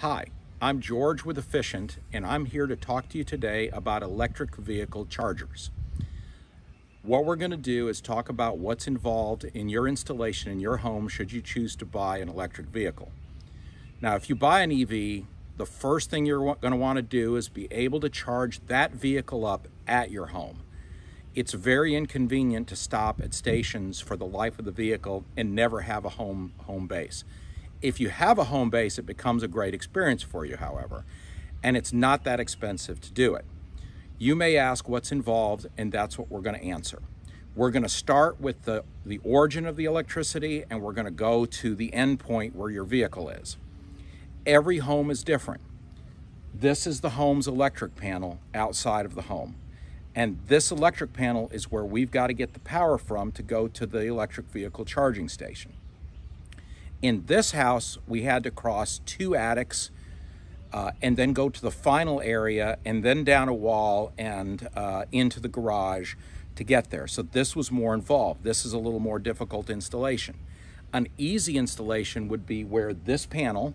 Hi, I'm George with Efficient, and I'm here to talk to you today about electric vehicle chargers. What we're going to do is talk about what's involved in your installation in your home should you choose to buy an electric vehicle. Now, if you buy an EV, the first thing you're going to want to do is be able to charge that vehicle up at your home. It's very inconvenient to stop at stations for the life of the vehicle and never have a home base. If you have a home base, it becomes a great experience for you, however, and it's not that expensive to do it. You may ask what's involved, and that's what we're going to answer. We're going to start with the origin of the electricity, and we're going to go to the end point where your vehicle is. Every home is different. This is the home's electric panel outside of the home. And this electric panel is where we've got to get the power from to go to the electric vehicle charging station. In this house, we had to cross 2 attics and then go to the final area and then down a wall and into the garage to get there. So this was more involved. This is a little more difficult installation. An easy installation would be where this panel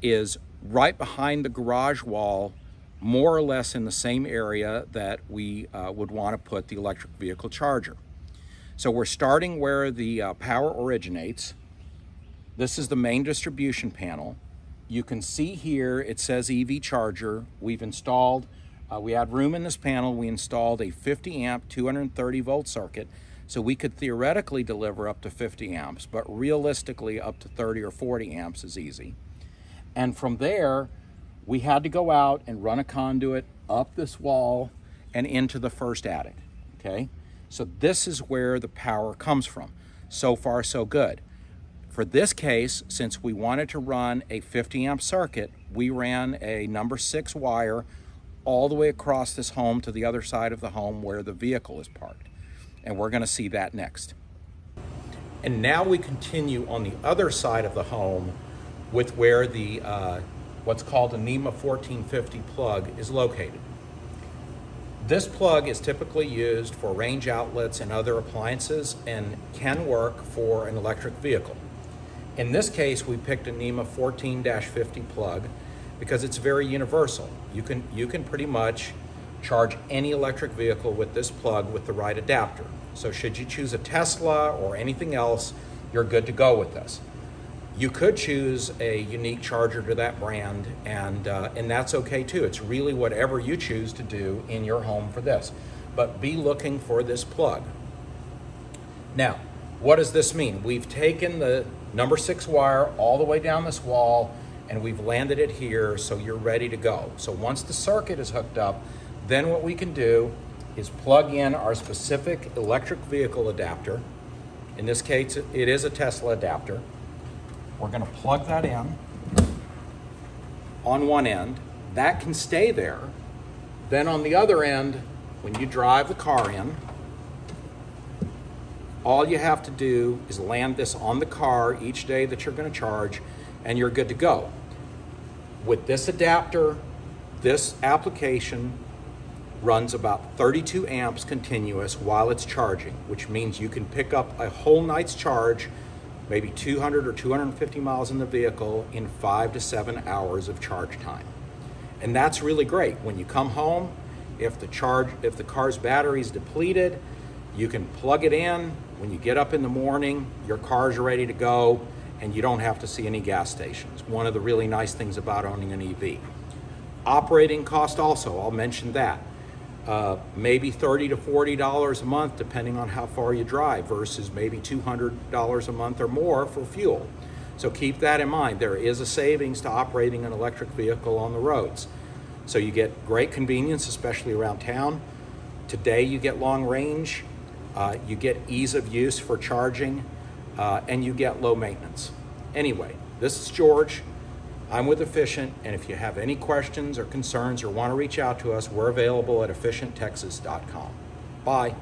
is right behind the garage wall, more or less in the same area that we would want to put the electric vehicle charger. So we're starting where the power originates. This is the main distribution panel. You can see here it says EV charger. We've installed, we had room in this panel. We installed a 50 amp, 230 volt circuit. So we could theoretically deliver up to 50 amps, but realistically up to 30 or 40 amps is easy. And from there, we had to go out and run a conduit up this wall and into the first attic, okay? So this is where the power comes from. So far, so good. For this case, since we wanted to run a 50 amp circuit, we ran a number 6 wire all the way across this home to the other side of the home where the vehicle is parked. And we're gonna see that next. And now we continue on the other side of the home with where the what's called a Nema 1450 plug is located. This plug is typically used for range outlets and other appliances and can work for an electric vehicle. In this case, we picked a Nema 14-50 plug because it's very universal. You can pretty much charge any electric vehicle with this plug with the right adapter. So should you choose a Tesla or anything else, you're good to go with this. You could choose a unique charger to that brand, and that's okay too. It's really whatever you choose to do in your home for this. But be looking for this plug. Now, what does this mean? We've taken the number 6 wire all the way down this wall and we've landed it here so you're ready to go. So once the circuit is hooked up, then what we can do is plug in our specific electric vehicle adapter. In this case, it is a Tesla adapter. We're gonna plug that in on one end. That can stay there. Then on the other end, when you drive the car in, all you have to do is land this on the car each day that you're going to charge, and you're good to go. With this adapter, this application runs about 32 amps continuous while it's charging, which means you can pick up a whole night's charge, maybe 200 or 250 miles in the vehicle in 5 to 7 hours of charge time. And that's really great. When you come home, if the car's battery is depleted, you can plug it in. When you get up in the morning, your car's ready to go and you don't have to see any gas stations. One of the really nice things about owning an EV. Operating cost also, I'll mention that. Maybe $30 to $40 a month depending on how far you drive versus maybe $200 a month or more for fuel. So keep that in mind. There is a savings to operating an electric vehicle on the roads. So you get great convenience, especially around town. Today you get long range. You get ease of use for charging, and you get low maintenance. Anyway, this is George. I'm with Efficient, and if you have any questions or concerns or want to reach out to us, we're available at efficienttexas.com. Bye.